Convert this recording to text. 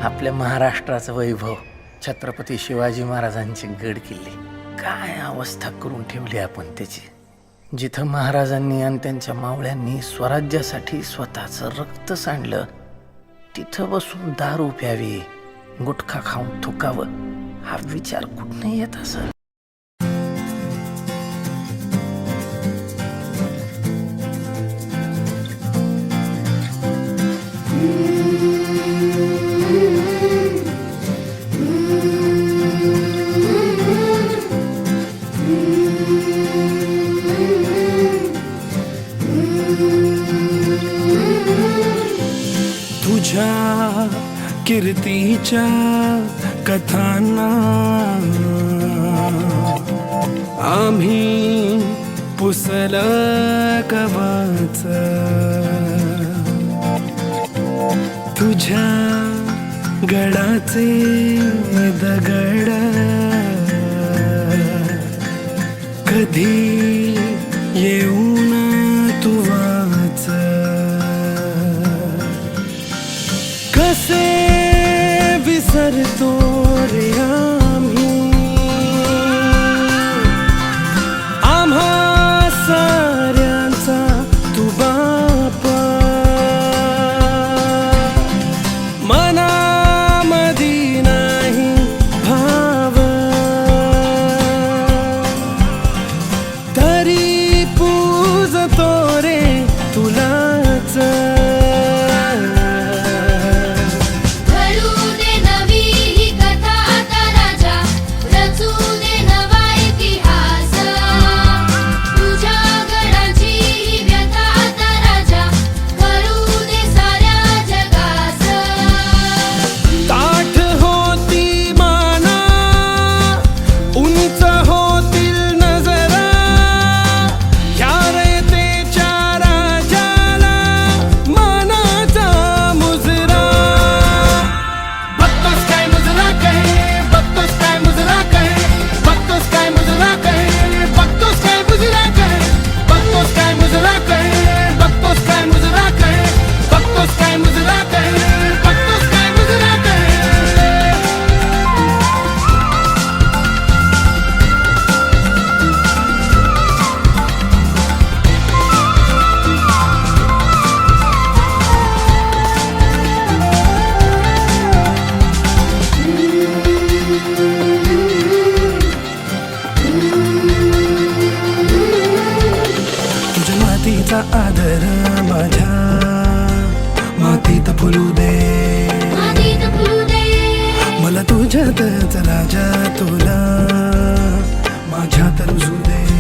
आपल्या महाराष्ट्राचं वैभव, छत्रपती शिवाजी महाराजांचे गड किल्ले, काय अवस्था करून ठेवली आपण त्याची. जिथं महाराजांनी आणि त्यांच्या मावळ्यांनी स्वराज्यासाठी स्वतःचं रक्त सांडलं, तिथं बसून दारू प्यावी, गुटखा खाऊन थुकावं, हा विचार कुठं येत असेल. तुझ्या कीर्तीच्या कथांना आम्ही पुसलं कवच. तुझ्या गडाचे दगड कधी येऊन तू वाच. कसे विसरतो रे आम्ही आम्हा साऱ्यांचा तू बापा. मनामधी नाही भाव तरी पूजतो रे तुलाच. मातीचा आदर माझ्या मातीत फुलू दे, मला तुझ्यातच राजा तुला माझ्यात रुजू दे.